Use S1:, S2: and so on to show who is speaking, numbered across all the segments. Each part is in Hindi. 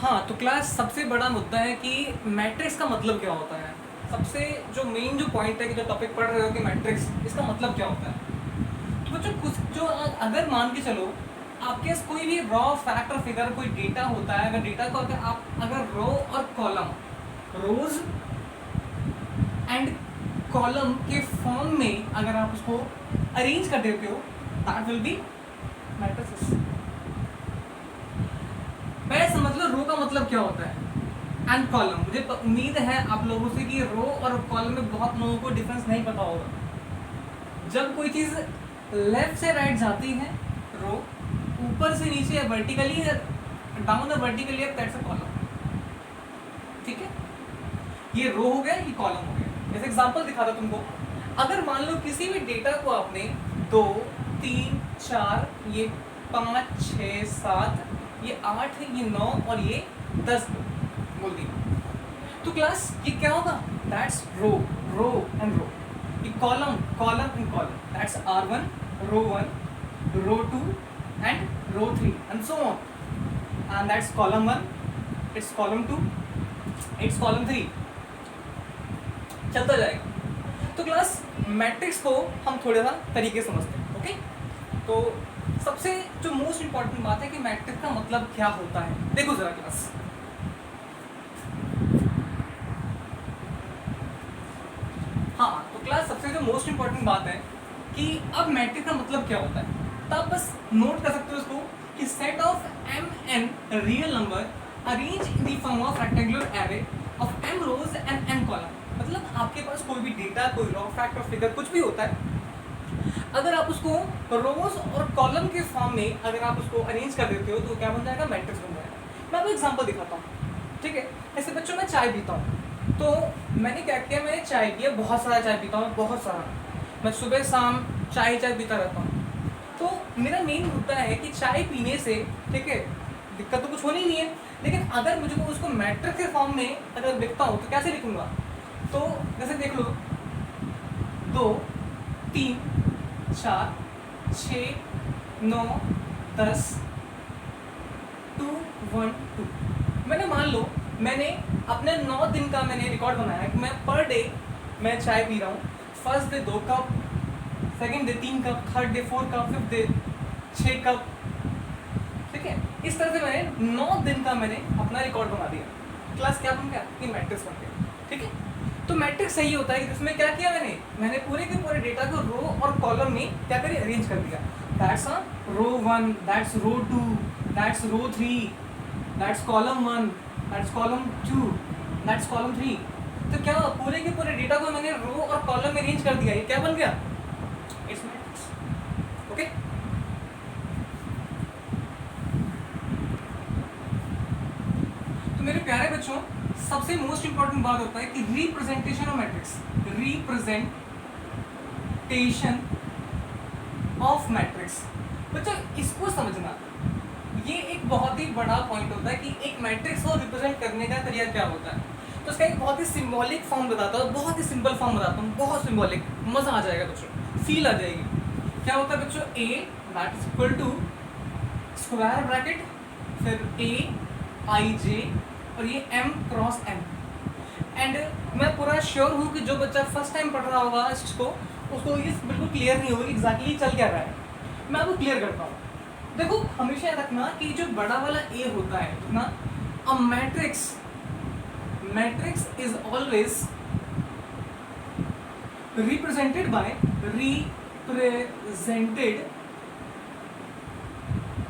S1: हाँ, तो क्लास सबसे बड़ा मुद्दा है कि मैट्रिक्स का मतलब क्या होता है। सबसे जो मेन जो पॉइंट है कि जो टॉपिक पढ़ रहे हो कि मैट्रिक्स इसका मतलब क्या होता है। तो बच्चों कुछ जो अगर मान के चलो आपके पास कोई भी रॉ फैक्ट और फिगर कोई डेटा होता है, अगर डेटा को अगर आप अगर रो और कॉलम रोज एंड कॉलम के फॉर्म में अगर आप उसको अरेंज कर देते हो दैट विल बी मैट्रिक्स। पहले समझ लो रो का मतलब क्या होता है एंड कॉलम। मुझे उम्मीद है आप लोगों से कि रो और कॉलम में बहुत लोगों को डिफरेंस नहीं पता होगा। जब कोई चीज़ लेफ्ट से राइट जाती है रो, ऊपर से नीचे वर्टिकली डाउन और वर्टिकली दैट्स अ कॉलम। ठीक है, ये रो हो गया, ये कॉलम हो गया। जैसे एग्जांपल दिखा था तुमको, अगर मान लो किसी भी डेटा को आपने 2 3 4 ये 5 6 7 ये 8 है ये 9 और ये 10 बोल दिया, तो क्लास ये क्या होगा that's row row and row. ये column column and column that's R1 row 1 row 2 and row 3 and so on and that's column 1 it's column 2 it's column 3 चलता जाएगा। तो क्लास मैट्रिक्स को हम थोड़ा सा तरीके से समझते हैं। ओके, तो सबसे जो मोस्ट इंपॉर्टेंट बात है कि मैट्रिक्स का मतलब क्या होता है। देखो जरा क्लास, हाँ तो क्लास सबसे जो मोस्ट इंपॉर्टेंट बात है कि अब मैट्रिक्स का मतलब क्या होता है। तो आप बस नोट कर सकते हो इसको कि set of mn real number arrange in the form of rectangular array of m rows and n column. मतलब आपके पास कोई भी डेटा, कोई रॉ फैक्ट और फिगर कुछ भी होता है, अगर आप उसको रोज और कॉलम के फॉर्म में अगर आप उसको अरेंज कर देते हो तो क्या बन जाएगा, मैट्रिक्स बन जाएगा। मैं आपको एग्जांपल दिखाता हूँ। ठीक है, ऐसे बच्चों मैं चाय पीता हूँ, तो मैंने क्या किया, मैंने चाय पिया, बहुत सारा चाय पीता हूँ, बहुत सारा, मैं सुबह शाम चाय पीता रहता हूँ। तो मेरा मेन मुद्दा है कि चाय पीने से, ठीक है, दिक्कत तो कुछ होनी नहीं है, लेकिन अगर मुझे उसको मैट्रिक्स के फॉर्म में अगर लिखता हूँ तो कैसे लिखूंगा। तो जैसे देख लो 2 3 4 6 9 10 2 1 2। मैंने मान लो मैंने अपने 9 दिन का मैंने रिकॉर्ड बनाया कि मैं पर डे मैं चाय पी रहा हूँ। First day 2 cup, second day 3 cup, third day 4 cup, fifth day 6 cup. ठीक है, इस तरह से मैंने 9 दिन का मैंने अपना रिकॉर्ड बना दिया। क्लास क्या बन गया कि मैट्रिक्स बन गया। ठीक है, तो मैट्रिक्स सही होता है कि जिसमें क्या किया मैंने पूरे के पूरे डेटा को रो और कॉलम में क्या करें, अरेंज कर दिया। That's row 1, that's row 2, that's row 3, that's column 1, that's column 2, that's column 3। तो क्या पूरे के पूरे डेटा को मैंने रो और कॉलम में अरेंज कर दिया, ये क्या बन गया, इट्स मैट्रिक्स। ओके, तो मेरे प्यारे बच्चों सबसे मोस्ट इंपॉर्टेंट बात होता है कि representation of matrix, representation of matrix. बच्चों इसको समझना, ये एक बहुत ही बड़ा पॉइंट होता है कि एक मैट्रिक्स को रिप्रेजेंट करने का तरीका क्या होता है। तो इसका एक बहुत ही सिंबॉलिक फॉर्म बताता हूँ, बहुत ही सिंपल फॉर्म बताता हूँ, बहुत सिंबॉलिक, मजा आ जाएगा बच्चों, फील आ जाएगी। क्या होता है बच्चों, a that is equal to square bracket फिर a i j और ये m क्रॉस n। एंड मैं पूरा श्योर हूँ कि जो बच्चा फर्स्ट टाइम पढ़ रहा होगा इसको, उसको ये बिल्कुल क्लियर नहीं होगी एग्जैक्टली चल क्या रहा है। मैं आपको क्लियर करता हूँ। देखो हमेशा याद रखना कि जो बड़ा वाला a होता है ना, a matrix is always represented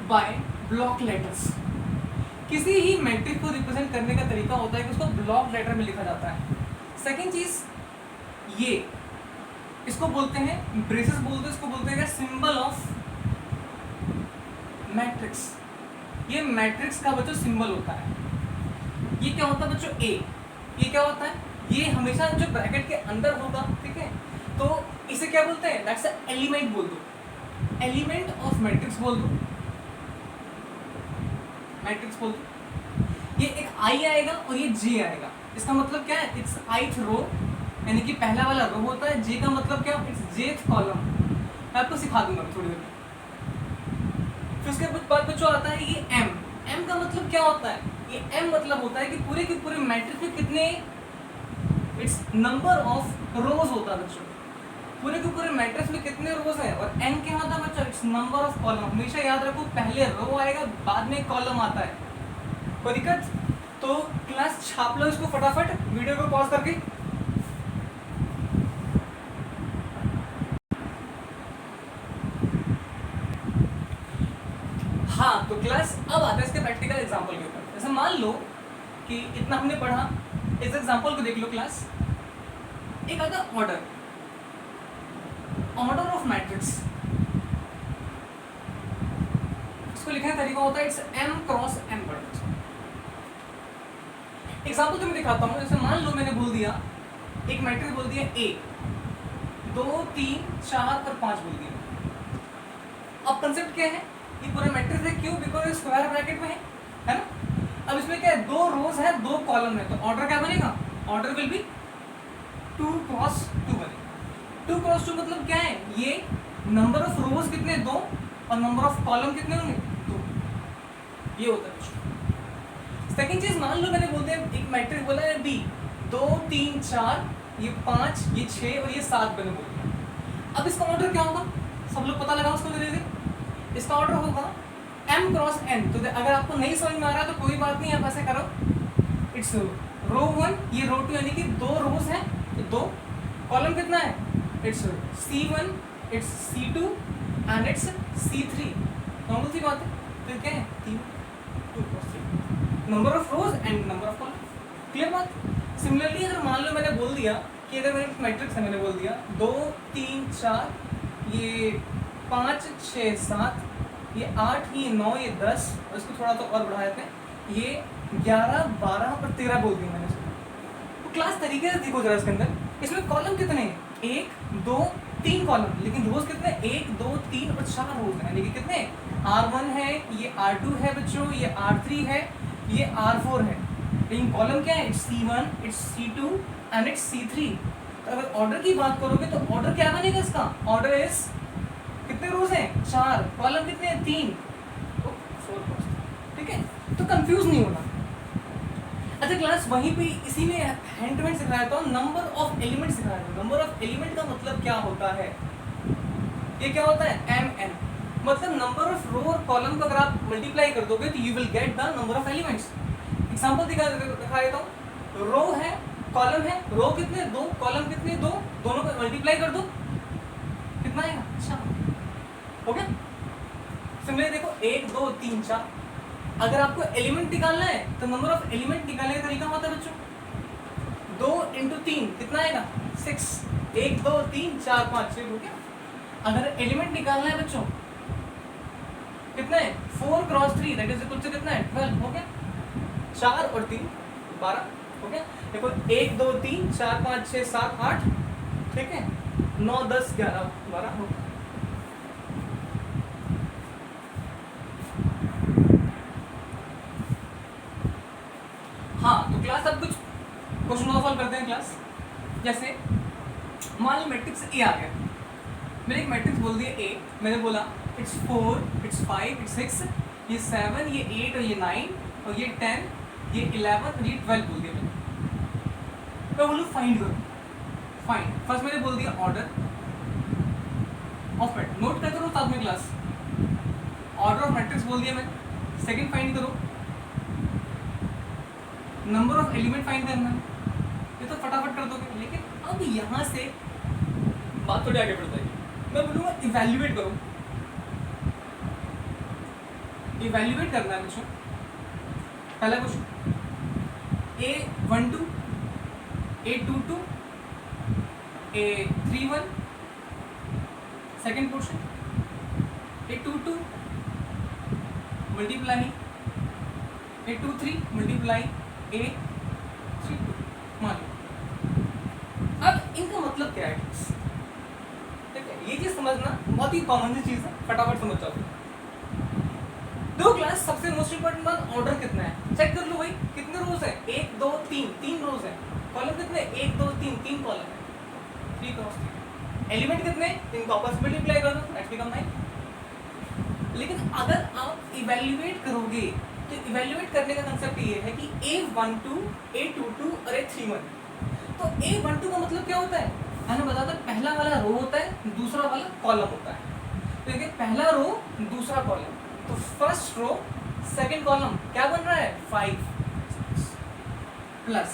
S1: by block letters. किसी ही मैट्रिक्स को रिप्रेजेंट करने का तरीका होता है कि उसको ब्लॉक लेटर में लिखा जाता है। सेकंड चीज ये, इसको बोलते हैं ब्रेसेस बोलते हैं, इसको बोलते हैं सिंबल ऑफ मैट्रिक्स। ये मैट्रिक्स का बच्चों सिंबल होता है। ये क्या होता है बच्चों, ए, ये क्या होता है, ये हमेशा जो ब्रैकेट के अंदर होगा। ठीक है, तो इसे क्या बोलते हैं, दैट्स एलिमेंट बोल दो, एलिमेंट ऑफ मैट्रिक्स बोल दो, मैट्रिक्स बोल दो। ये एक आई आएगा और ये जे आएगा, इसका मतलब क्या है, इट्स ith रो, यानी कि पहला वाला रो होता है। जे का मतलब क्या, इट्स जेथ कॉलम। मैं आपको सिखा दूंगा थोड़ी देर। फिर उसके बाद बच्चों आता है ये एम। एम का मतलब क्या होता है, ये m मतलब होता है कि पूरे के पूरे मैट्रिक्स में कितने, इट्स नंबर ऑफ रोज होता है बच्चों, पूरे के पूरे मैट्रिक्स में कितने रोज है। और n क्या होता है बच्चों, इट्स नंबर ऑफ कॉलम। हमेशा याद रखो पहले रो आएगा बाद में कॉलम आता है। कोई दिक्कत? तो क्लास छाप लो इसको फटाफट वीडियो को पॉज करके। हाँ, तो क्लास अब आता है इसके प्रैक्टिकल एग्जांपल के ऊपर। जैसे मान लो कि इतना हमने पढ़ा, इस एग्जांपल को देख लो क्लास। एक आता ऑर्डर, ऑर्डर ऑफ मैट्रिक्स, इसको लिखने का तरीका होता है it's m cross n but. Example तुम्हें दिखाता हूँ। जैसे मान लो मैंने बोल दिया एक मैट्रिक्स बोल दिया a, 2 3 4 और 5 बोल दिया। अब कंसेप्ट क्या है, ये पूरा मैट्रिक्स है, क्यों? बिकॉज स्क्वायर ब्रैकेट में है ना। अब इसमें क्या है, 2 रोज है 2 कॉलम है, तो ऑर्डर क्या बनेगा, ऑर्डर विल बी 2 क्रॉस 2 बनेगा। 2 क्रॉस 2 मतलब क्या है, ये नंबर ऑफ रोज कितने 2 और नंबर ऑफ कॉलम कितने होंगे 2, ये होता है। सेकंड चीज, मान लो मैंने बोल दिया एक मैट्रिक्स बोला है बी, 2 3 4, ये 5 ये 6 और ये 7 मैंने बोल दिया। अब इसका ऑर्डर क्या होगा, सब लोग पता लगाओ उसको धीरे धीरे। इसका ऑर्डर होगा m क्रॉस n। तो अगर आपको नहीं समझ में आ रहा तो कोई बात नहीं, आप ऐसे करो, इट्स रो 1 ये रो 2, यानी कि 2 रोज हैं तो 2 कॉलम कितना है, it's c1 it's c2 and it's c3। Normal सी बात है। तो क्या है 3 2 cross 3, number of rows and number of column. Clear बात? सिमिलरली अगर मान लो मैंने बोल दिया कि अगर मैंने मैट्रिक्स है, मैंने बोल दिया 2 3 4 ये 5 6 7 ये 8 ये 9 ये 10 और इसको थोड़ा तो और बढ़ा देते हैं, ये 11 12 और 13 बोल दिया मैंने। तो क्लास तरीके से देखो जरा इसके अंदर, इसमें कॉलम कितने हैं, 1 2 3 कॉलम, लेकिन रोज कितने 1 2 3 और 4 रोज हैं, यानी कि कितने R1 है, ये R2 है बच्चों, ये R3 है, ये R4 है। लेकिन कॉलम क्या है, it's C1 it's C2 and it's C3। तो अगर ऑर्डर की बात करोगे तो ऑर्डर क्या बनेगा इसका, ऑर्डर इज कितने रोज हैं 4, कॉलम कितने हैं 3, तो 4 रोज। ठीक है, तो कंफ्यूज नहीं होना। अच्छा क्लास वहीं पे इसी में हैंड टू हैंड सिखाया था, नंबर ऑफ एलिमेंट सिखाया था। नंबर ऑफ एलिमेंट का मतलब क्या होता है, ये क्या होता है mn, मतलब नंबर ऑफ रो और कॉलम को अगर आप मल्टीप्लाई कर दोगे तो you will get the number of elements. Example दिखा देता हूँ, रो है कॉलम है, रो कितने 2 कॉलम कितने 2, दोनों को मल्टीप्लाई कर दो कितना आएगा, अच्छा हो गया। सिमिलर देखो 1 2 3 4, अगर आपको एलिमेंट निकालना है तो नंबर ऑफ एलिमेंट निकालने का तरीका होता है बच्चों 2 × 3 कितना आएगा 6, 1 2 3 4 5 6 हो गया। अगर एलिमेंट निकालना है बच्चों कितना है 4 × 3 दैट इज इक्वल टू कितना है 12 हो गया। 4 और 3 12 हो गया। देखो 1 2 3 4 5 6 7 8, ठीक है 9 10 11 12 हो गया। हाँ, तो क्लास अब कुछ क्वेश्चन और सॉल्व करते हैं क्लास। जैसे मान लो मैट्रिक्स ए आ गया, मैंने एक मैट्रिक्स बोल दिया ए, मैंने बोला इट्स 4 इट्स 5 इट्स 6 ये 7 ये 8 और ये 9 और ये 10 ये 11 और ये 12 बोल दिया मैंने। मैं बोलूँ फाइंड करो, फाइंड फर्स्ट मैंने बोल दिया ऑर्डर ऑफ मैट्रिक्स, नोट करते रहो साथ में क्लास, ऑर्डर ऑफ मैट्रिक्स बोल दिया मैंने। सेकंड फाइंड करो नंबर ऑफ एलिमेंट फाइंड करना है, ये तो फटाफट कर दोगे। लेकिन अब यहाँ से बात थोड़ी आगे बढ़ जाएगी, मैं बोलूँगा इवैल्यूएट करो। इवैल्यूएट करना है बच्चों। पहला question A12 A22 A31, second question A22 multiply A23 multiply A32, मान लो। अब इनका मतलब क्या है, ठीक है ये चीज समझना बहुत ही कॉमन सी चीज है, फटाफट समझ जाओ। दो क्लास सबसे मोस्ट इंपॉर्टेंट बात ऑर्डर कितना है चेक कर लो भाई, कितने रोज है 1 2 3 3 रोज है, कॉलम कितने 1 2 3 3 कॉलम है, 3 क्रॉस 3, एलिमेंट कितने इनको आपस में मल्टीप्लाई कर दो दैट्स बिकम 9। लेकिन अगर आप इवैल्यूएट करोगे तो इवेल्युएट करने का कंसेप्ट ये है कि A12, A22 और A31। तो A12 का मतलब क्या होता है? मैंने बताया था पहला वाला रो होता है, दूसरा वाला कॉलम होता है। तो देखिए पहला रो दूसरा कॉलम, तो फर्स्ट रो सेकंड कॉलम क्या बन रहा है 5 प्लस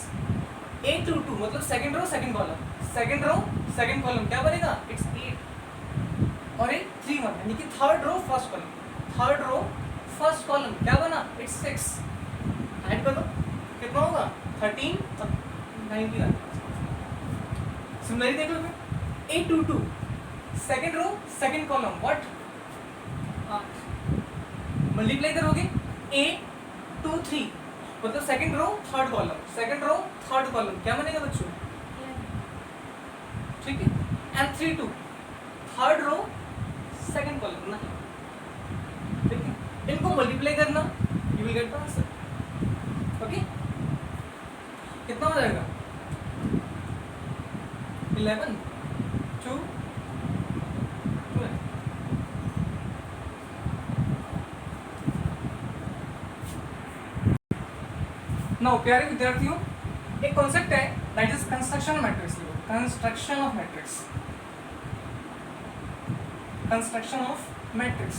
S1: A22 मतलब second row second column, second row second column क्या बनेगा इट्स 8 और A31 यानी कि third row first column, third row first column क्या बना इट्स 6। ऐड कर दो कितना होगा 13 91। सिमिलरली देख लो A22 second row second column what multiply करोगे A23 मतलब second row third column, second row third column क्या बनेगा बच्चों? ठीक है। And 32 third row second column ना, ठीक है। इनको मल्टीप्लाई करना you will get the answer. Okay कितना हो जाएगा 11 2 12। नाउ प्यारे विद्यार्थियों एक कॉन्सेप्ट है that is construction of matrix. Construction of matrix, construction of matrix.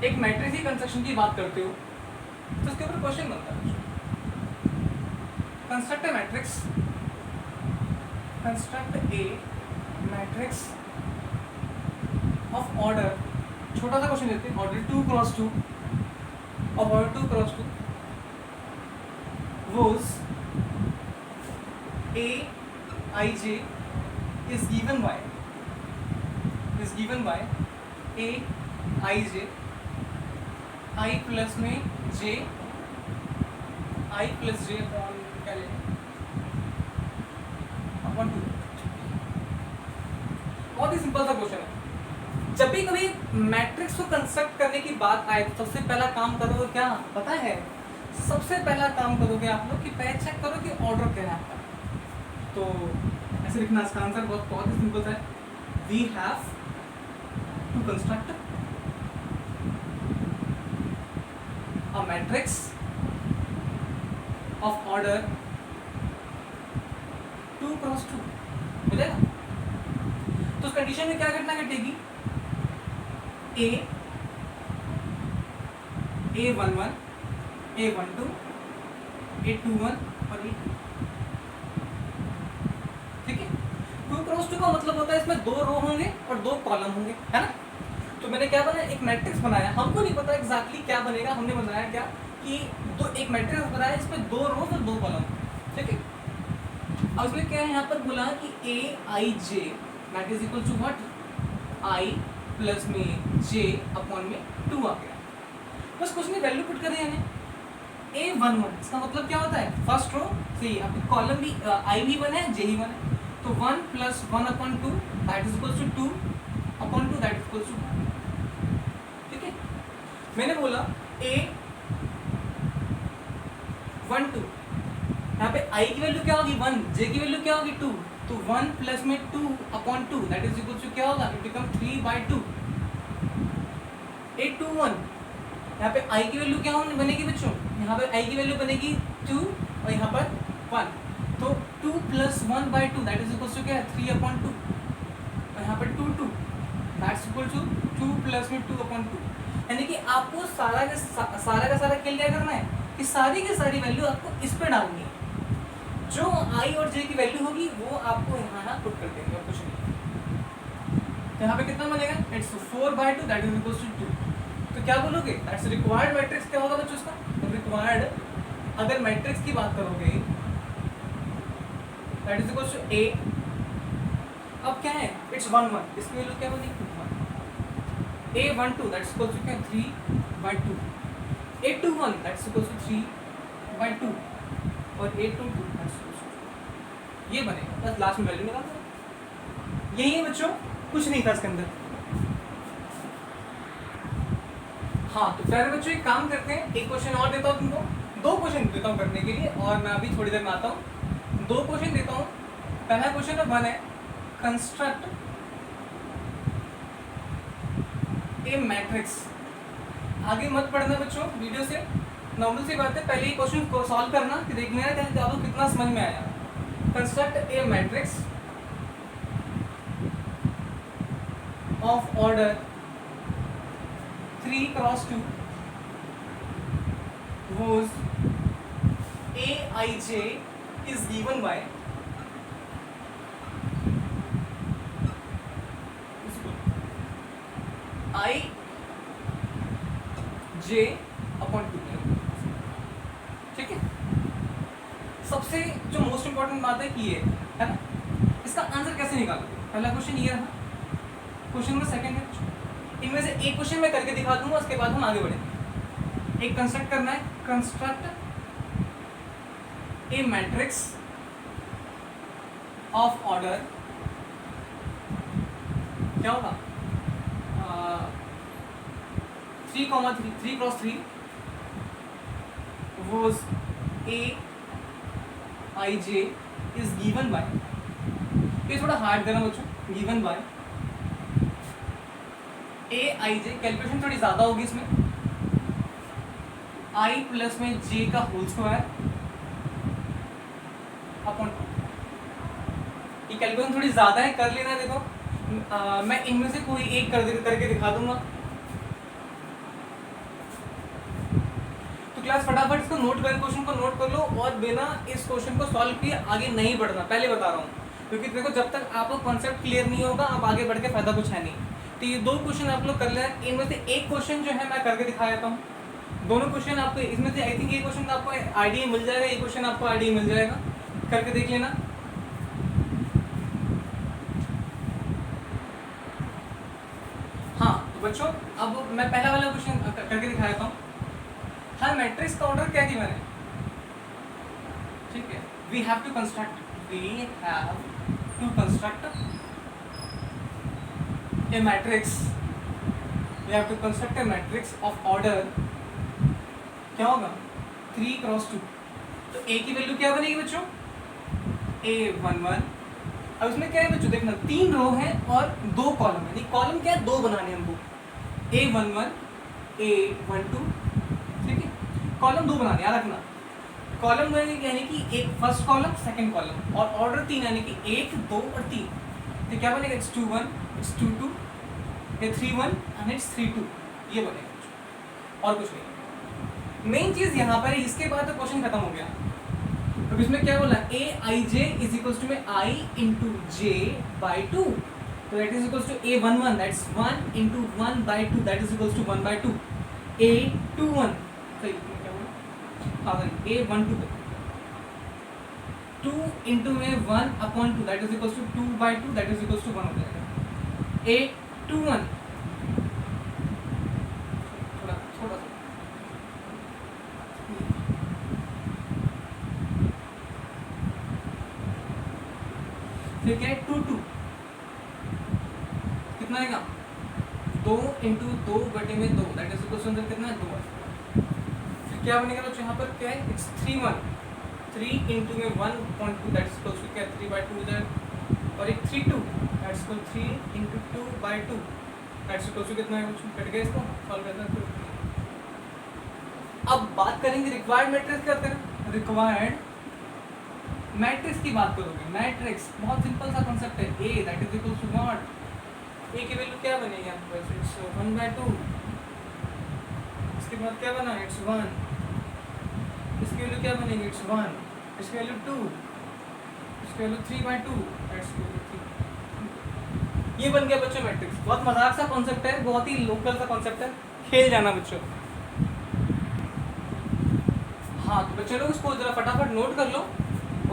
S1: एक मैट्रिक्स की कंस्ट्रक्शन की बात करते हो तो उसके ऊपर क्वेश्चन बनता है construct a matrix, construct a matrix of order, छोटा सा क्वेश्चन देते हैं order 2 cross 2 of order 2 cross 2 was Aij is given by Aij I plus में j I plus j upon क्या लेंगे अपॉन 2। बहुत ही सिंपल सा क्वेश्चन है। जब भी कभी मैट्रिक्स को कंस्ट्रक्ट करने की बात आए तो सबसे पहला काम करोगे क्या पता है? सबसे पहला काम करोगे आप लोग कि पहले चेक करो कि ऑर्डर क्या है आपका। तो ऐसे लिखना, इसका आंसर बहुत ही सिंपल है। We have to construct a matrix of order 2 cross 2 मिलेगा। तो उस कंडीशन में क्या घटना घटेगी A11 A12 A21 और A2, ठीक है। 2 क्रॉस 2 का मतलब होता है इसमें 2 रो होंगे और 2 कॉलम होंगे, है ना। तो मैंने क्या बनाया एक मैट्रिक्स बनाया, हमको नहीं पता एग्जैक्टली क्या बनेगा, हमने बनाया क्या कि दो एक मैट्रिक्स बनाया इसमें 2 रो और 2 कॉलम, ठीक है। अब इसमें क्या है यहाँ पर बोला कि Aij that is equal to what I plus में j अपॉन में 2 आ गया। बस कुछ नहीं वैल्यू पुट कर दिया मैंने A11 इसका मतलब क्या होता है फर्स्ट रो से आपकी कॉलम भी I भी 1 है j ही 1 है, तो 1 plus 1 upon 2 that is equal to 2 upon 2 that is equal to 1, ठीक है। मैंने बोला A12 यहाँ पे I की वैल्यू क्या होगी 1, j की वैल्यू क्या होगी 2, तो 1 प्लस में 2 upon 2 that is equal to क्या होगा इट बिकम 3/2। A21 यहाँ पे I की वैल्यू क्या बनेगी बच्चों, यहाँ पे I की वैल्यू बनेगी 2 और यहाँ पर 1, तो 2 plus 1/2 that is equal to क्या है 3/2 और यहाँ पर 2 दैट्स इक्वल टू 2 प्लस में 2/2। यानी कि आपको सारा का सारा खेल क्या करना है कि सारी की सारी वैल्यू आपको इस पर डालनी है, जो I और j की वैल्यू होगी वो आपको यहाँ पुट कर देंगे और कुछ नहीं। तो यहाँ पे कितना बनेगा it's 4/2 that is equal to 2। तो क्या बोलोगे दैट्स रिक्वायर्ड मैट्रिक्स क्या होगा बच्चों इसका, तो रिक्वायर्ड अगर मैट्रिक्स की बात करोगे that is equal to A, अब क्या है इट्स 1 1 इसकी वैल्यू क्या बनेगी 1, A12 दैट्स इक्वल टू क्या 3/2, A21 दैट्स इक्वल टू 3/2 और A22 दैट्स इक्वल टू ये बनेगा। बस लास्ट में वैल्यू निकाल दो, यही है बच्चों, कुछ नहीं था इसके अंदर। हाँ तो प्यारे बच्चों एक काम करते हैं, एक क्वेश्चन और देता हूँ तुमको, 2 क्वेश्चन देता हूँ करने के लिए और मैं अभी थोड़ी देर में आता हूँ। 2 क्वेश्चन देता हूँ। पहला क्वेश्चन नंबर 1 है कंस्ट्रक्ट ए मैट्रिक्स। आगे मत पढ़ना बच्चों वीडियो से, नॉर्मल सी बात है, पहले ही क्वेश्चन को सॉल्व करना कि देख लेना कि आपको कितना समझ में आया। Construct a matrix of order 3x2 whose Aij is given by Ij/2। ठीक है, सबसे जो मोस्ट इंपॉर्टेंट बात है कि ये है ना, इसका आंसर कैसे निकालोगे? पहला क्वेश्चन ये रहा, क्वेश्चन नंबर सेकंड है। इनमें से एक क्वेश्चन मैं करके दिखा दूंगा, उसके बाद हम आगे बढ़ेंगे। एक कंस्ट्रक्ट करना है, construct a matrix of order, क्या होगा, 3x3 whose Aij is given by, ये थोड़ा हार्ड देना बच्चों, given by Aij, कैलकुलेशन थोड़ी ज्यादा होगी इसमें, I प्लस में j का होल स्क्वायर अपॉन, ये कैलकुलेशन थोड़ी ज्यादा है, कर लेना। देखो मैं इनमें से कोई एक करके दिखा दूंगा। तो क्लास फटाफट इसको नोट कर, क्वेश्चन को नोट कर लो और बिना इस क्वेश्चन को सॉल्व किए आगे नहीं बढ़ना, पहले बता रहा हूँ, क्योंकि देखो जब तक आपको कॉन्सेप्ट क्लियर नहीं होगा आप आगे बढ़ के फायदा कुछ है नहीं। तो ये दो क्वेश्चन आप लोग कर लेना, इनमें से एक क्वेश्चन जो है मैं करके दिखा देता हूँ। दोनों क्वेश्चन आपको इसमें से आई थिंक ये क्वेश्चन आपको आईडी मिल जाएगा, ये क्वेश्चन आपको आईडी मिल जाएगा, करके देख लेना। हाँ तो बच्चों अब मैं पहला वाला क्वेश्चन करके दिखा देता हूँ। हर मैट्रिक्स का ऑर्डर क्या गिवन है, ठीक है, we have to construct a matrix, we have to construct a matrix of order, क्या होगा, 3x2। तो a की वैल्यू क्या बनेगी बच्चों, A11। अब इसमें क्या है बच्चों, देखना 3 रो है और 2 कॉलम है, कॉलम क्या है, 2 बनाने हमको, A11 A12, ठीक है, कॉलम 2 बनाने, याद रखना। कॉलम यानी कि एक फर्स्ट कॉलम सेकंड कॉलम, और ऑर्डर 3 यानी कि 1 2 और 3। तो क्या बनेगा, x21 x22 A31 and x32, ये बनेगा और कुछ नहीं। मेन चीज यहाँ पर इसके बाद तो क्वेश्चन खत्म हो गया। अब इसमें क्या बोला, Aij इज इक्वल्स टू में I इंटू j बाई 2, तो that is equals to A11, that's 1 into 1 by 2, that is equals to 1 by 2। A21 सही क्या बोला, हाँ सही, A12 2 इंटू में 1 upon 2, that is equals to 2 by 2, that is equals to 1 हो जाएगा। A21 थोड़ा सा फिर क्या है, 2 2 कितना आएगा, 2 इंटू 2 बटे में 2, दैट इज इक्वल टू कितना है, 2। फिर क्या बनेगा बच्चों, यहाँ पर क्या है, x31 3 इंटू में 1.2, दैट इज इक्वल टू क्या है, 3 बाई 2 इधर, और एक 32 that is equal 3 into 2 by 2, that is equal to कितना है बच्चों, कट गया, इसको सॉल्व करना है। अब बात करेंगे रिक्वायर्ड मैट्रिक्स करते हैं, रिक्वायर्ड मैट्रिक्स की बात करोगे। मैट्रिक्स बहुत सिंपल सा कॉन्सेप्ट है, A that is equal to what, A की वैल्यू क्या बनेगी आपके पास, इट्स 1/2, इसके बाद क्या बना, इट्स 1, इसकी वैल्यू क्या बनेगी, इट्स 1, इसकी वैल्यू 2, इसकी वैल्यू 3/2, दैट्स 3। ये बन गया बच्चों मैट्रिक्स। बहुत मजाक सा कॉन्सेप्ट है, बहुत ही लोकल सा कॉन्सेप्ट है, खेल जाना बच्चों। हाँ तो बच्चे लोग इसको जरा फटाफट नोट कर लो,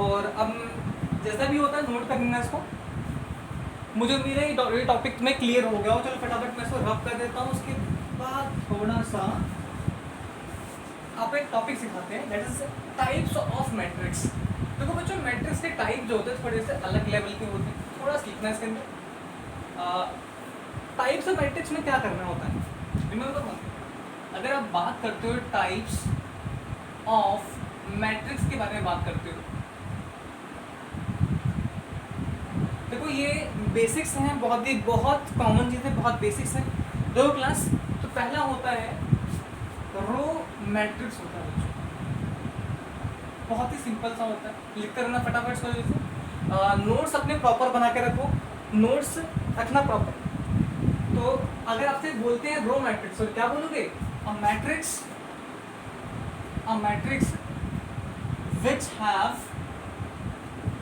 S1: और अब जैसा भी होता है नोट कर लेना इसको। मुझे उम्मीद है ये टॉपिक में क्लियर हो गया हो। चलो फटाफट मैं इसको रब कर देता हूँ, उसके बाद थोड़ा सा आप एक टॉपिक सिखाते हैं, that is types of matrix. देखो बच्चों मैट्रिक्स के टाइप जो होते हैं थोड़े से अलग लेवल के होते हैं, थोड़ा सीखना है इसके अंदर। टाइप्स ऑफ मैट्रिक्स में क्या करना होता है, रिमेंबर अगर आप बात करते हो टाइप्स ऑफ मैट्रिक्स के बारे में बात करते हो, देखो ये बेसिक्स हैं, बहुत कॉमन चीज़ें, बहुत बेसिक्स हैं। दो क्लास तो पहला होता है रो मैट्रिक्स होता है बच्चों। बहुत ही सिंपल सा होता है, लिखते रहना फटाफट से। नोट्स अपने प्रॉपर बना के रखो, नोट्स रखना प्रॉपर। तो अगर आपसे बोलते हैं रो मैट्रिक्स, तो क्या बोलोगे? A matrix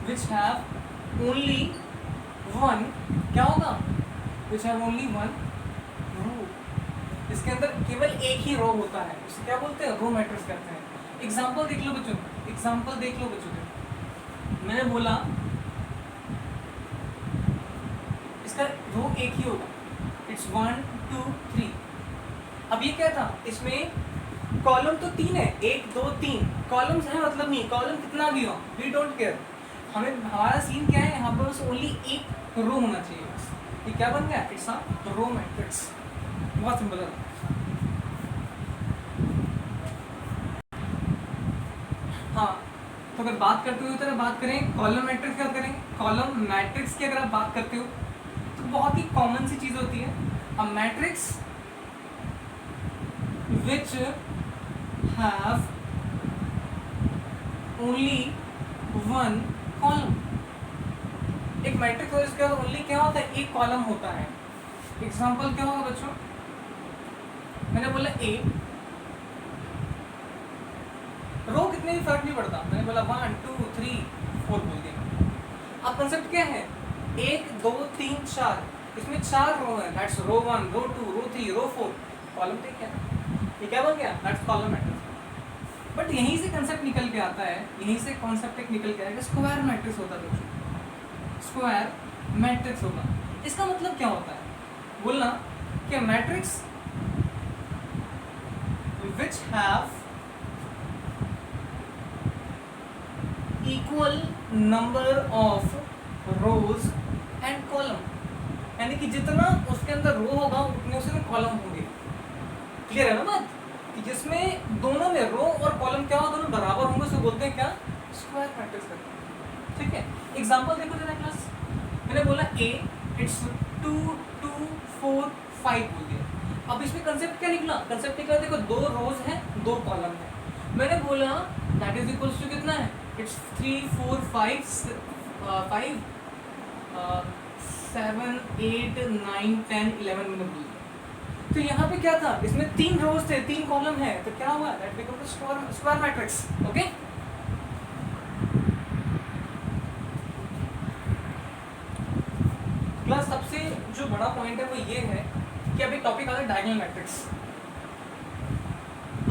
S1: which have only one, क्या होगा? which have only one रो, इसके अंदर केवल एक ही रो होता है, उसे क्या बोलते हैं? रो मैट्रिक्स कहते हैं। एग्जांपल देख लो बच्चों, मैंने बोला इसका रो एक ही होगा, इट्स 1 2 3। अब ये क्या था, इसमें कॉलम तो 3 है, 1 2 3 कॉलम्स है, मतलब नहीं कॉलम कितना भी हो, वी डोंट केयर। हमें हमारा सीन क्या है, यहाँ पर बस ओनली एक रो होना चाहिए बस। ये क्या बन गया? It's a row matrix. बहुत सिंपल है। हाँ, तो अगर बात करते हो तो बात करें कॉलम मैट्रिक्स की, बात करें कॉलम मैट्रिक्स की अगर आप बात करते हो तो बहुत ही कॉमन सी चीज होती है, a matrix which have only one column। एक मैट्रिक्स हो जिसका ओनली क्या होता है? एक कॉलम होता है। एग्जांपल क्या होगा बच्चों? मैंने बोला ए, रो कितने भी फर्क नहीं पड़ता, मैंने बोला 1 2 3 4 बोल दिया। अब कंसेप्ट क्या है? 1 2 3 4, इसमें 4 रो है, that's row 1 row 2 row 3 row 4, column ठीक है, ये क्या बन गया? That's column matrix. बट यहीं से कंसेप्ट निकल के आता है, यहीं से कॉन्सेप्ट एक निकल के आएगा, स्क्वायर मैट्रिक्स होता है दोस्तों, स्क्वायर मैट्रिक्स होगा। इसका मतलब क्या होता है? बोलना कि matrix which have equal number of rows and column, यानी कि जितना उसके अंदर रो होगा उतने उसमें कॉलम होंगे। क्लियर है ना बात? कि जिसमें दोनों में रो और कॉलम क्या हो, दोनों बराबर होंगे, उसको बोलते हैं क्या? स्क्वायर मैट्रिक्स करते हैं। ठीक है, एग्जांपल देखो जरा क्लास। मैंने बोला ए, इट्स 2 2 4 5 बोल दिया। अब इसमें कंसेप्ट क्या निकला? कंसेप्ट निकला देखो, 2 रोज हैं 2 कॉलम है। मैंने बोला दैट इज इक्वल्स टू कितना है? इट्स 3 4 5 7 8 9 10 11 मैंने बोल दिया। तो यहाँ पे क्या था? इसमें 3 रोज थे 3 कॉलम है, तो क्या हुआ? That becomes square matrix. Okay, plus सबसे जो बड़ा पॉइंट है वो ये है कि अभी टॉपिक आ रहा है डायगोनल मैट्रिक्स।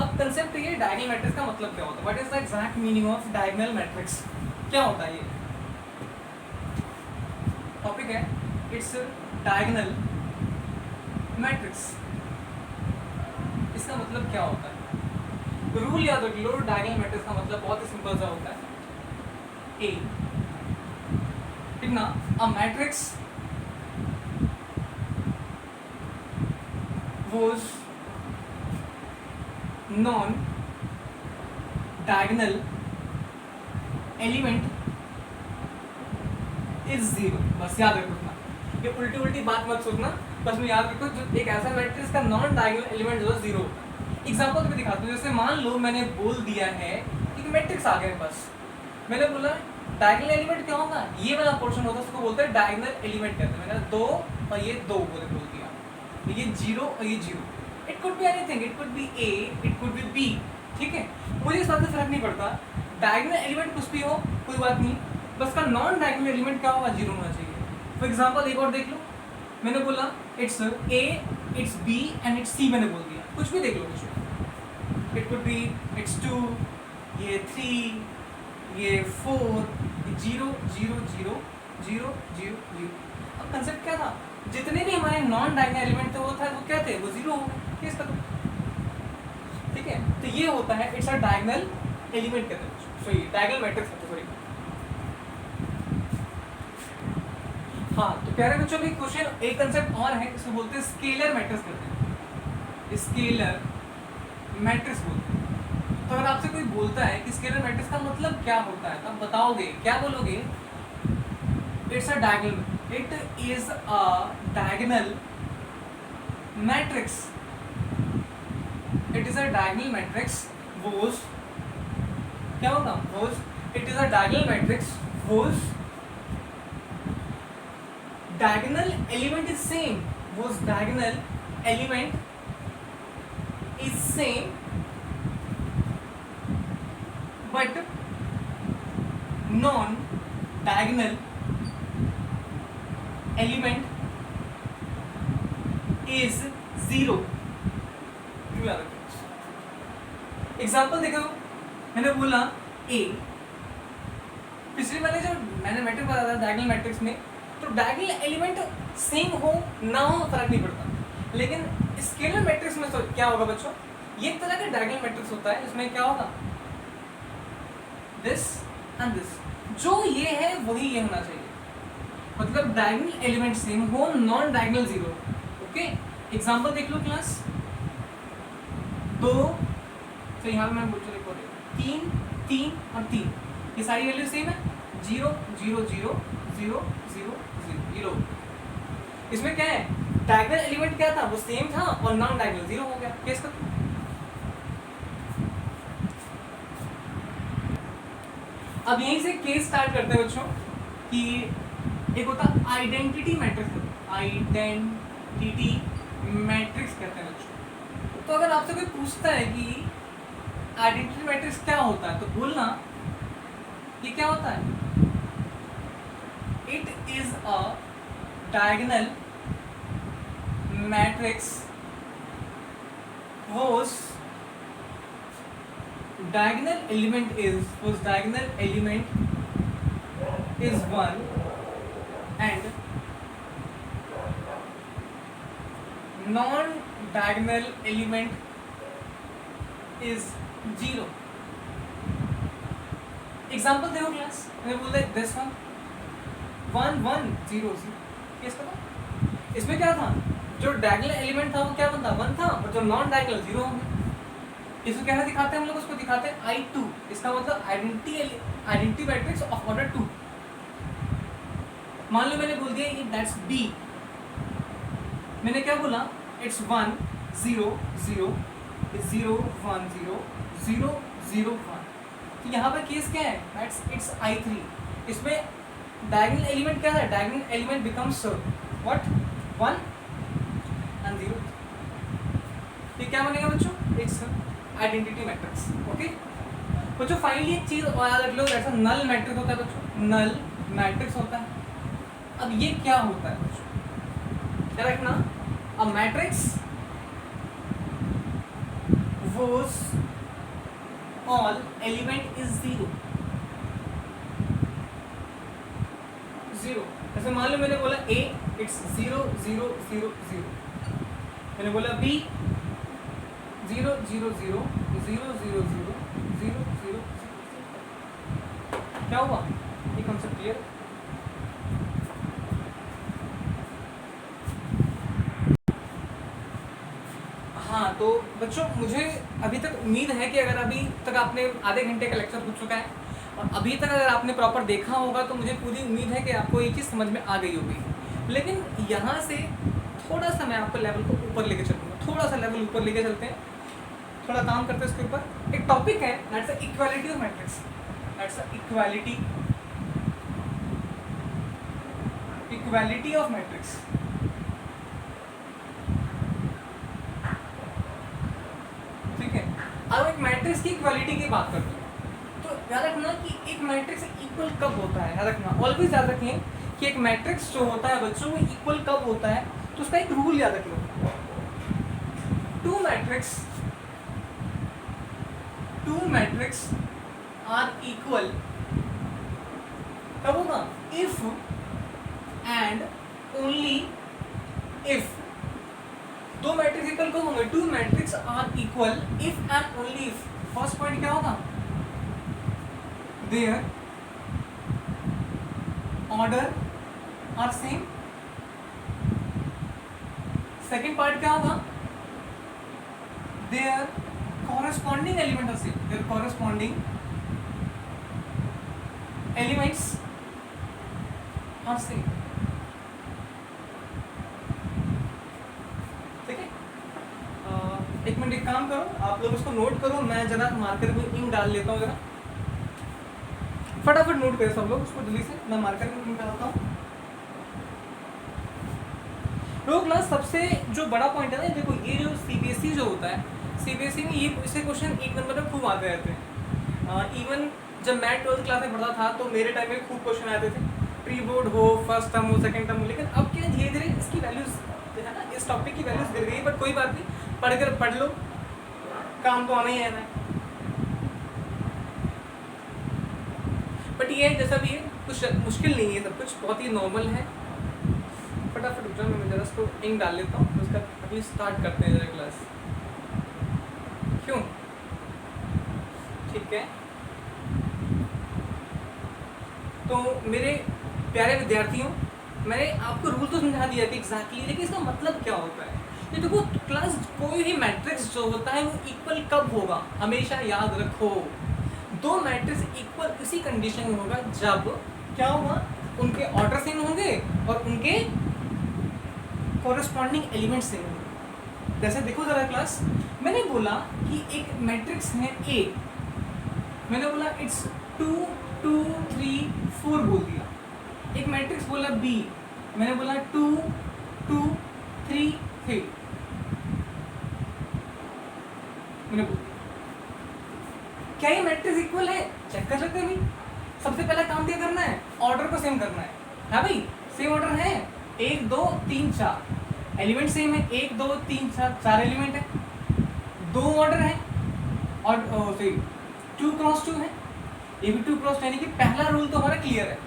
S1: अब कंसेप्ट ये डायगोनल मैट्रिक्स का मतलब क्या होता है? What is the exact meaning of diagonal matrix? क्या होता है ये टॉपिक है? Its diagonal matrix. इसका मतलब क्या होता है? रूल याद रख लो, डायगोनल मैट्रिक्स का मतलब बहुत ही सिंपल सा होता है, ए ठीक ना, a matrix was non-diagonal element is 0। बस याद रखो इतना, ये उल्टी उल्टी बात मत सोचना, बस में याद रखो जो एक ऐसा मैट्रिक्स का नॉन डायगोनल एलिमेंट जो 0 होता है। एग्जांपल भी दिखाता हूँ, जैसे मान लो मैंने बोल दिया है एक मैट्रिक्स आ गया, बस मैंने बोला डायगोनल एलिमेंट क्या होगा? ये वाला पोर्शन होता है, उसको बोलते हैं डायगोनल एलिमेंट कहते हैं। मैंने 2 और ये 2 बोल दिया, ये 0 और ये 0। It could be anything, it could be A, it could be B. ठीक है, मुझे इस बात से फर्क नहीं पड़ता, डायगोनल एलिमेंट कुछ भी हो कोई बात नहीं, बस का नॉन डायगोनल एलिमेंट क्या होगा? 0 होना चाहिए। फॉर एग्जांपल एक और देख लो, मैंने बोला it's A, it's B and it's C, मैंने बोल दिया, कुछ भी देख लो, कुछ इट कुड बी इट्स 2, ये 3, ये 4, 0 0 0 0 0 0। अब कंसेप्ट क्या था? जितने भी हमारे नॉन डायगोनल एलिमेंट थे वो क्या थे? वो 0 हो गए। केस खत्म। ठीक है, तो ये होता है इट्स अ डायगोनल एलिमेंट कहते हैं, सॉरी डायगोनल मैट्रिक्स कहते हैं, सॉरी। हाँ, तो प्यारे बच्चों भी क्वेश्चन एक कंसेप्ट और है, इसको बोलते हैं स्केलर मैट्रिक्स कहते हैं, स्केलर मैट्रिक्स बोलते हैं। तो अगर आपसे कोई बोलता है कि स्केलर मैट्रिक्स का मतलब क्या होता है, तब बताओगे, क्या बोलोगे? It's a diagonal, it is a diagonal matrix it is a diagonal matrix whose क्या होगा whose it is a diagonal matrix whose diagonal element is same, whose diagonal element is same but non diagonal element is zero. Example देखो, मैंने बोला ए, पिछले वाले जो मैंने मैट्रिक्स बताया था डायगोनल मैट्रिक्स में, तो डायगोनल एलिमेंट सेम हो ना हो फर्क नहीं पड़ता, लेकिन स्केलर मैट्रिक्स में तो क्या होगा बच्चों, ये एक तरह का डायगोनल मैट्रिक्स होता है, इसमें क्या होगा दिस एंड दिस, जो ये है वही ये होना चाहिए, मतलब डायगोनल एलिमेंट सेम हो, non diagonal zero. Okay, example देख लो क्लास, दो, तो यहाँ पे मैं बोल चुका देखो 3 3 और 3, ये सारी वैल्यू सेम है, 0 0 0 0 0 0। इसमें क्या है, डायगोनल एलिमेंट क्या था, वो सेम था और नॉन डायगोनल जीरो हो गया। केस कर, अब यहीं से केस स्टार्ट करते हैं बच्चों कि एक होता आइडेंटिटी मैट्रिक्स, आइडेंटिटी मैट्रिक्स कहते हैं बच्चों। तो अगर आपसे कोई पूछता है कि आइडेंटिटी मैट्रिक्स क्या होता है, तो बोलना ये क्या होता है, it is a diagonal matrix whose diagonal element is 1 and non diagonal element is 0। Example देखो क्लास, मैंने बोला दिस 1 1 1 0 0। केस करो, इसमें क्या था, जो डायगोनल एलिमेंट था वो क्या बनता 1 था और जो नॉन डायगोनल 0 होंगे। इसको कैसे दिखाते हैं हम लोग, उसको दिखाते हैं I2, इसका मतलब आइडेंटिटी मैट्रिक्स ऑफ ऑर्डर 2। मान लो मैंने बोल दिया ये दैट्स B, मैंने क्या बोला, इट्स 1 0 0 0 1 0 0 0 1। तो यहाँ पर केस क्या है, दैट्स इट्स I3, इसमें डायगोनल एलिमेंट क्या है, diagonal element becomes what 1 and 0। ये क्या बनेगा बच्चों, इट्स आइडेंटिटी मैट्रिक्स। ओके बच्चों, फाइनली एक चीज और याद रख लो, ऐसा नल मैट्रिक्स होता है बच्चों, नल मैट्रिक्स होता है। अब ये क्या होता है बच्चों, क्या रखना, a matrix whose all element is 0 0। जैसे मान लो मैंने बोला A, इट्स 0 0 0 0, मैंने बोला B 0 0 0 0 0 0 0 0। क्या हुआ, ये कॉन्सेप्ट क्लियर। हाँ तो बच्चों, मुझे अभी तक उम्मीद है कि अगर अभी तक आपने आधे घंटे का लेक्चर हो चुका है और अभी तक अगर आपने प्रॉपर देखा होगा, तो मुझे पूरी उम्मीद है कि आपको ये चीज़ समझ में आ गई होगी। लेकिन यहाँ से थोड़ा सा मैं आपको लेवल को ऊपर लेके चलूँगा, थोड़ा सा लेवल ऊपर लेके चलते हैं, थोड़ा काम करते हैं इसके ऊपर। एक टॉपिक है that's the equality of matrix, that's the equality of matrix. ठीक है, अब एक मैट्रिक्स की इक्वालिटी की बात करते हैं, तो याद रखना कि एक मैट्रिक्स इक्वल कब होता है, याद रखना, ऑलवेज याद रखें कि एक मैट्रिक्स जो होता है बच्चों वो इक्वल कब होता है। तो उसका एक रूल याद रख लो, टू मैट्रिक्स आर इक्वल कब होगा, इफ एंड ओनली इफ। दो मैट्रिक्स इक्वल कब होंगे, two matrix are equal if and only if. First point क्या होगा, their order are same. Second part क्या होगा, their corresponding element are same, their corresponding elements are same। ठीक है, एक मिनट एक काम काम करो, आप लोग उसको नोट करो, मैं जरा मार्कर में इंक डाल लेता हूँ, जरा फटाफट नोट करें सब लोग उसको जल्दी से, मैं मार्कर में इंक डालता हूँ। लोग क्लास सबसे जो बड़ा पॉइंट है ना, देखो ये जो सीबीएसई जो होता है, सीबीएसई में ये ऐसे क्वेश्चन एक नंबर में खूब आते रहते हैं। इवन जब मैं 12th क्लास में पढ़ता था तो मेरे टाइम में खूब क्वेश्चन आते थे, प्री बोर्ड हो, फर्स्ट टर्म हो, सेकंड टर्म हो। लेकिन अब क्या धीरे धीरे इसकी वैल्यूज है ना, इस टॉपिक की वैल्यूज गिर गई, बट कोई बात नहीं, पढ़ लो, काम तो आना ही है ना। बट ये जैसा भी है कुछ मुश्किल नहीं है, सब कुछ बहुत ही नॉर्मल है। फटाफट रुक जाओ, मैं जरा इसको इंक डाल लेता हूँ, उसका अभी स्टार्ट करते हैं जरा क्लास, क्यों? ठीक है, तो मेरे प्यारे विद्यार्थियों, मैंने आपको रूल तो समझा दिया कि एग्जैक्टली, लेकिन इसका मतलब क्या होता है? ये देखो क्लास, कोई भी मैट्रिक्स जो होता है वो इक्वल कब होगा, हमेशा याद रखो, दो मैट्रिक्स इक्वल उसी कंडीशन में होगा जब क्या होगा, उनके ऑर्डर सेम होंगे और उनके कॉरेस्पॉन्डिंग एलिमेंट सेम होंगे। जैसे देखो जरा क्लास, मैंने बोला कि एक मैट्रिक्स है ए, मैंने बोला इट्स 2 2 3 4 बोल दिया। एक मैट्रिक्स बोला बी, मैंने बोला 2 2 3 3, मैंने बोला क्या ये मैट्रिक्स इक्वल है? चेक कर सकते हैं भाई। सबसे पहला काम क्या करना है, ऑर्डर को सेम करना है। हाँ भाई, सेम ऑर्डर है, 1 2 3 4 एलिमेंट सेम है, 1 2 3 4 एलिमेंट है, दो ऑर्डर है और 2 क्रॉस 2 है, ये भी 2 क्रॉस 2, यानी कि पहला रूल तो हमारा क्लियर है।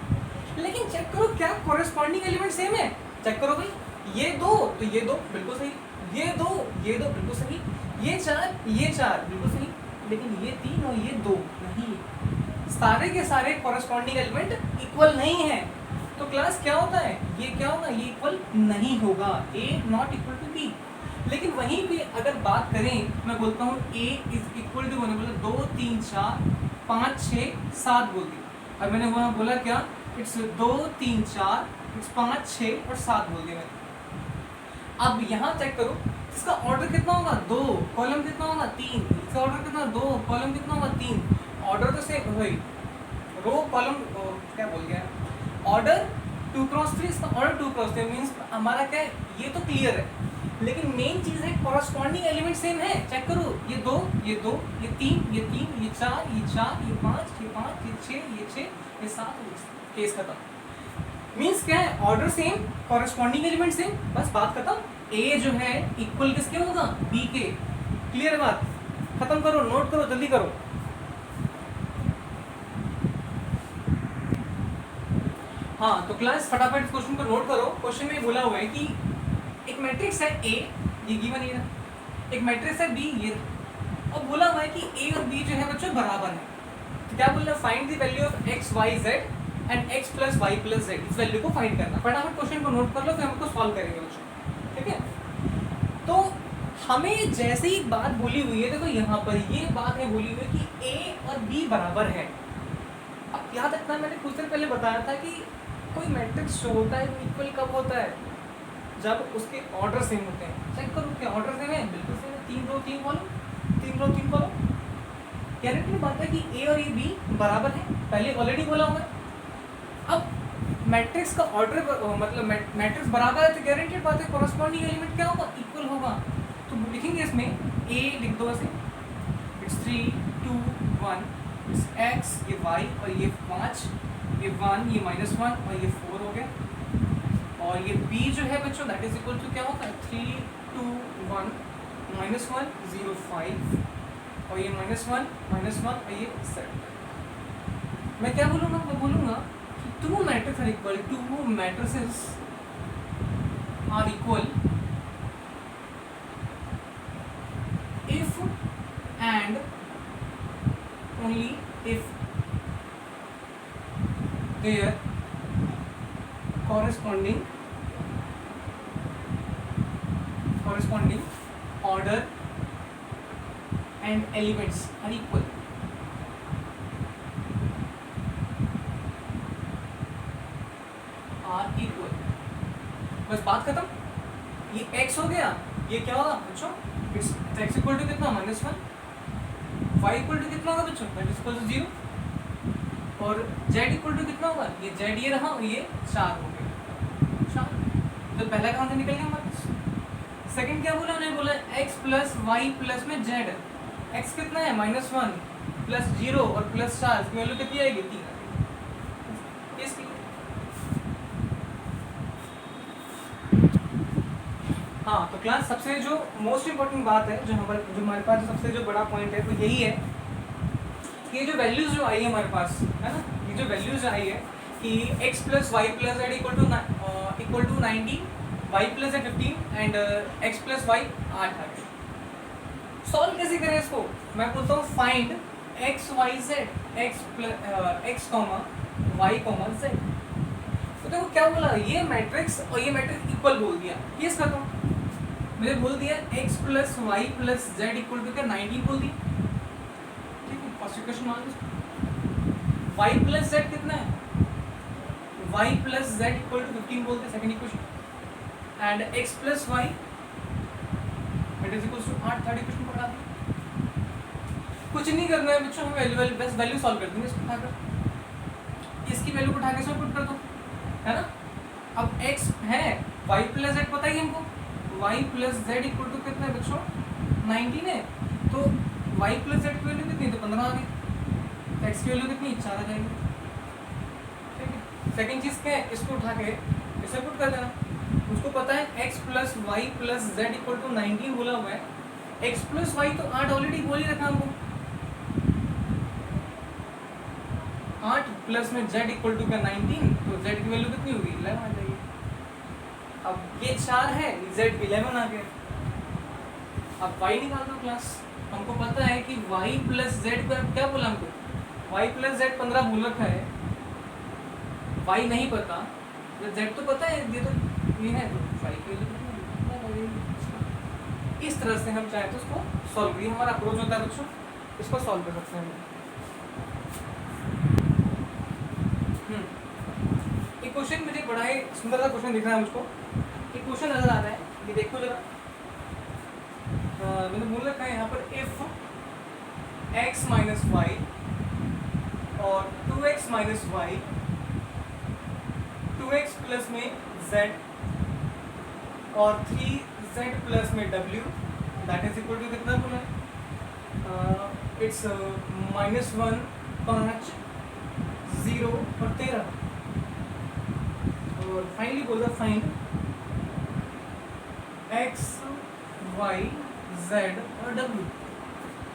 S1: लेकिन चेक करो क्या कॉरेस्पॉन्डिंग एलिमेंट सेम है, चेक करो भाई, ये दो तो ये दो बिल्कुल सही, ये दो बिल्कुल सही, ये 4 बिल्कुल सही, लेकिन ये 3 और ये 2 नहीं, सारे के सारे कॉरेस्पॉन्डिंग एलिमेंट इक्वल नहीं है। तो क्लास क्या होता है, ये क्या होगा, ये इक्वल नहीं होगा, A not equal to B। लेकिन वहीं पे अगर बात करें, मैं बोलता हूँ A इज इक्वल टू, मैंने बोला 2 3 4 5 6 7 बोल दिया, और मैंने वहाँ बोला क्या, इट्स 2 3 4 इट्स 5 6 और 7 बोल दिया मैंने। अब यहाँ चेक करो, इसका ऑर्डर कितना होगा, 2, कॉलम कितना होगा 3, इसका ऑर्डर कितना, 2, कॉलम कितना होगा 3, ऑर्डर तो सेम भाई, रो कॉलम क्या बोल गया, ऑर्डर 2 क्रॉस 3, इसका ऑर्डर 2 क्रॉस 3 मीन्स हमारा क्या है, ये तो क्लियर है। लेकिन मेन चीज है कॉरेस्पॉन्डिंग एलिमेंट सेम है, चेक करो, ये 2 ये 2 ये 3 ये 3 ये 4 ये 4 ये 5 ये 5 ये 6 ये 6 ये 7, केस खत्म। मीन्स क्या है, order same, corresponding element same, बस बात खत्म। ए जो है इक्वल किसके होगा, बी के। क्लियर है बात, खत्म करो, नोट करो, जल्दी करो। हाँ, तो क्लास फटाफट इस क्वेश्चन को नोट करो। क्वेश्चन में बोला हुआ है कि एक मैट्रिक्स है ए, ये गिवन है, एक मैट्रिक्स है बी, ये, और बोला हुआ है कि ए और बी जो है बच्चों बराबर है। तो क्या बोल रहा है, find the value of x y z and x plus y plus z, इस वैल्यू को फाइंड करना। फटाफट क्वेश्चन को नोट कर लो, फिर हम उसको सॉल्व करेंगे बच्चों, ठीक है। तो हमें जैसे ही बात बोली हुई है, देखो यहाँ पर ये बात है बोली हुई है कि ए और बी बराबर है। अब याद रखना, मैंने कुछ देर पहले बताया था कि कोई मैट्रिक्स जो होता है वो इक्वल कब होता है, जब उसके ऑर्डर सेम होते हैं। चेक करो क्या ऑर्डर सेम है, बिल्कुल सेम है, 3 रो 3 कॉलम, 3 रो 3 कॉलम। गारंटी बात है कि ए और ए बी बराबर है, पहले ऑलरेडी बोला हुआ है। अब मैट्रिक्स का ऑर्डर मतलब मैट्रिक्स बराबर है, तो गारंटेड बात है कॉरेस्पॉन्डिंग एलिमेंट क्या होगा, इक्वल होगा। तो लिखेंगे इसमें ए लिख दो ऐसे, इट्स 3 2 1, इट्स एक्स, ये वाई, और ये 5, ये 1, ये -1 और ये 4 हो गया। और ये b जो है बच्चों दैट इज इक्वल टू क्या होता है, 3 2 1 -1 0 5, और ये -1 और ये 7। मैं क्या बोलूँगा, मैं बोलूँगा कि two matrix are equal, two matrices are equal if and only if their corresponding order and elements are equal। बस बात खत्म। ये x हो गया, ये क्या होगा बच्चों, इट्स x इक्वल टू कितना -1, y इक्वल टू कितना होगा बच्चों, दैट इज इक्वल टू 0, और z इक्वल टू कितना होगा, ये z ये रहा और ये 4 हो गया 4। तो पहला कहाँ से निकल गया हमारे पास। सेकंड क्या बोला उन्होंने, बोला x प्लस वाई प्लस में z, x कितना है -1 प्लस 0 और प्लस 4, इसकी वैल्यू कितनी आएगी 3 आएगी। इसकी हाँ तो क्लास सबसे जो मोस्ट इम्पोर्टेंट बात है, जो हमारे पास सबसे जो बड़ा पॉइंट है वो यही है कि ये जो वैल्यूज जो आई है हमारे पास है ना, ये जो वैल्यूज आई है कि x plus y plus z equal to 19, y plus z 15 and x plus y 8 है। सॉल्व कैसे करें इसको, मैं बोलता हूँ find x y z, x comma y comma z। तो देखो क्या बोला, ये मैट्रिक्स और ये मैट्रिक्स इक्वल बोल दिया, ये इसका तो मैंने बोल दिया x plus y plus z equal to क्या 19 बोल दी, ठीक है। फर्स्ट इक्वेशन मान लो y प्लस जेड कितना है, y plus z equal to 15 बोलते, second equation and x plus y it is equal to 8, third equation पकड़ा दी। कुछ नहीं करना है बच्चों, हमें बस वैल्यू सॉल्व कर देंगे, इसको उठाकर इसकी वैल्यू को उठा के इसमें पुट कर दो, है ना। अब x है, y प्लस जेड पता ही हमको, y plus z equal to कितना है बच्चों 19 है, तो y प्लस जेड की वैल्यू कितनी, तो 15 आ गई, x की वैल्यू कितनी 4 आ जाएगी, ठीक है। सेकंड चीज़ क्या है, इसको उठा के इसे पुट कर देना, उसको पता है x plus y plus z equal to 19 बोला हुआ है, x प्लस वाई तो 8 ऑलरेडी बोल ही रखा हमको, 8 प्लस में z इक्वल टू क्या 19, तो z की वैल्यू कितनी होगी 11 आ जाएगी। अब ये 4 है, z 11 आ गया। अब y निकाल दो क्लास, हमको पता है कि y प्लस z पर क्या बोला हमको, y प्लस z 15 बोल रखा है, y नहीं पता, z तो पता है, ये तो ये है, तो y की वैल्यू कितनी होगी। इस तरह से हम चाहे तो उसको सॉल्व करिए, हमारा अप्रोच होता है बच्चों, इसको सॉल्व कर सकते हैं। एक क्वेश्चन मुझे बड़ा ही सुंदर सा क्वेश्चन दिख रहा है मुझको, एक क्वेश्चन नजर आ रहा है, ये देखो जरा, मैंने बोल रखा है यहाँ पर इफ x माइनस वाई और 2x minus y 2x plus में z और 3z प्लस में w that is equal to कितना बोला है, इट्स -1 5 0 और 13, और फाइनली बोल रहा फाइंड x y z और w।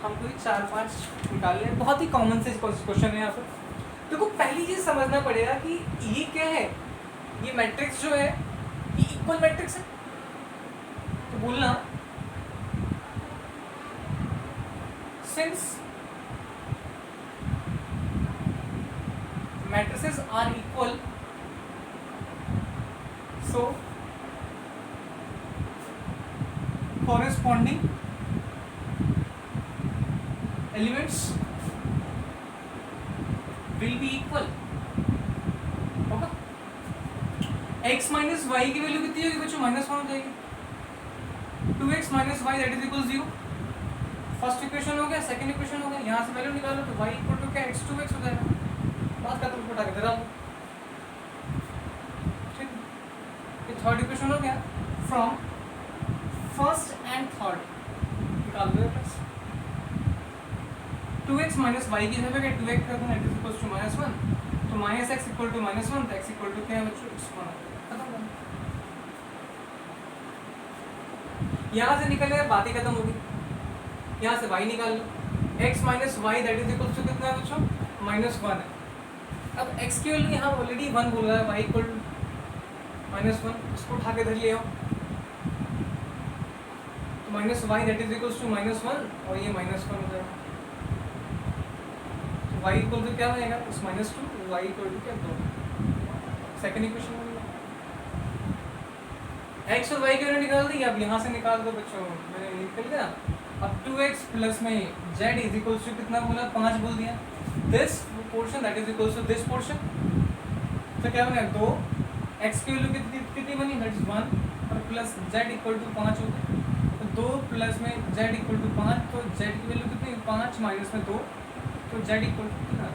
S1: हमको ये 4-5 निकाल लिया, बहुत ही कॉमन से क्वेश्चन है यहाँ पर। देखो पहली चीज समझना पड़ेगा कि ये क्या है, ये मैट्रिक्स जो है ये इक्वल मैट्रिक्स है, तो बोलना since matrices are equal so corresponding elements will be equal होगा। x माइनस वाई की वैल्यू कितनी होगी बच्चों, -1 हो जाएगी, 2x minus y that is equal 0। First equation हो गया, सेकंड इक्वेशन हो गया, यहाँ से वैल्यू निकालो तो y इक्वल टू क्या x 2x हो जाएगा, बात खत्म, उठा के दे रहा हूँ। थर्ड इक्वेशन हो गया, फ्रॉम फर्स्ट एंड थर्ड निकाल दो प्लस 2x माइनस वाई की जगह 2x कर देना, इट इज इक्वल टू -1, तो -x इक्वल टू -1, तो x इक्वल टू क्या है बच्चों, खत्म। यहाँ से निकल गया, बात ही खत्म होगी। यहाँ से y निकाल लो, x minus y that is equal to कितना है बच्चों, -1 है। अब x की वैल्यू यहाँ ऑलरेडी 1 बोल रहा है, y इक्वल टू -1, इसको उठा के इधर ले आओ, तो minus y that is equal to -1 और ये -1 हो जाएगा, तो y इक्वल टू क्या हो जाएगा, उस -2, y इक्वल टू क्या 2। सेकंड इक्वेशन में x और y की वैल्यू निकाल दी, अब यहाँ से निकाल दो बच्चों, मैंने निकल गया। अब 2x प्लस में z इज इक्वल टू कितना बोला, 5 बोल दिया, this portion that is equal to this portion, तो क्या बना 2, x की वैल्यू कितनी बनी, दैट इज 1 और प्लस z इक्वल टू 5 हो गया, तो 2 प्लस में z इक्वल टू 5, तो z की वैल्यू कितनी 5 माइनस में 2, तो z इक्वल टू कितना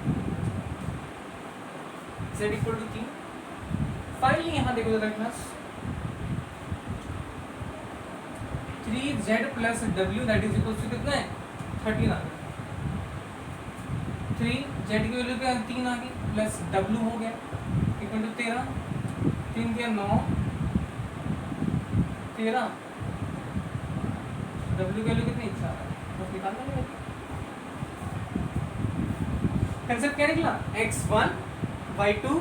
S1: z इक्वल टू 3। फाइनली यहाँ देखो जरा class 3z plus w that is equal to कितना है 13 आ गया। 3z की वैल्यू क्या 3 आ गई प्लस w हो गया इक्वल टू 13, 3 के 9 13, w की वैल्यू कितनी 4 है, बस निकालना है। कंसेप्ट क्या निकला x1 y2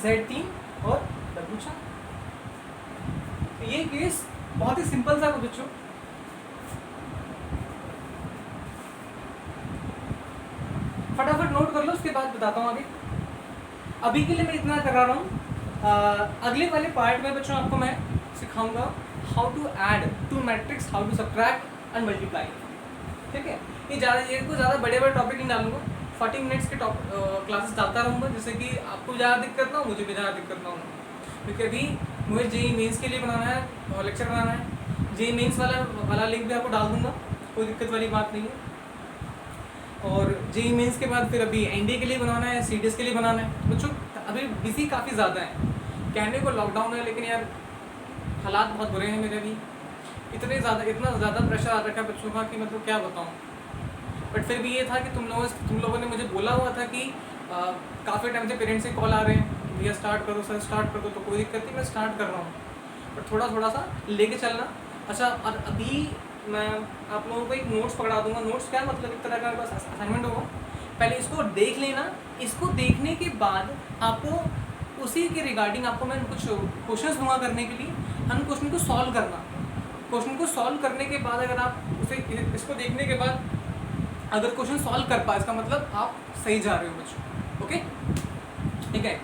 S1: z3 और w4। तो ये केस बहुत ही सिंपल सा है बच्चों। फटाफट नोट कर लो, उसके बाद बताता हूँ आगे। अभी के लिए मैं इतना करा रहा हूँ, अगले वाले पार्ट में बच्चों आपको मैं सिखाऊंगा how to add two matrix, how to subtract and multiply. ठीक है, ये ज़्यादा बड़े टॉपिक नहीं डालूंगा, 40 मिनट्स के क्लासेस डालता रहूँगा, जिससे कि आपको ज़्यादा दिक्कत ना हो, मुझे भी ज़्यादा दिक्कत ना हो। क्योंकि अभी मुझे जेई मेंस के लिए बनाना है और लेक्चर बनाना है। जेई मेंस वाला लिंक भी आपको डाल दूंगा, कोई दिक्कत वाली बात नहीं है। और जेई मेंस के बाद फिर अभी एनडीए के लिए बनाना है, सीडीएस के लिए बनाना है। बच्चों अभी बिजी काफ़ी ज़्यादा है, कहने को लॉकडाउन है, लेकिन यार हालात बहुत बुरे हैं मेरे भी। इतना ज़्यादा प्रेशर आ रखा है बच्चों का कि मतलब क्या बताऊँ। बट फिर भी ये था कि तुम लोगों ने मुझे बोला हुआ था कि काफ़ी टाइम से पेरेंट्स से कॉल आ रहे हैं, भैया स्टार्ट करो सर, स्टार्ट कर दो। तो कोई दिक्कत नहीं, मैं स्टार्ट कर रहा हूँ, बट थोड़ा सा लेके चलना। अच्छा, और अभी मैं आप लोगों को एक नोट्स पकड़ा दूंगा। नोट्स क्या मतलब, एक तरह का बस असाइनमेंट होगा। पहले इसको देख लेना, इसको देखने के बाद आपको उसी के रिगार्डिंग आपको मैं कुछ क्वेश्चंस दूंगा करने के लिए, हम क्वेश्चन को सॉल्व करना। क्वेश्चन को सॉल्व करने के बाद अगर आप इसको देखने के बाद अगर क्वेश्चन सॉल्व कर पाए, इसका मतलब आप सही जा रहे हो बच्चों। ओके, ठीक है।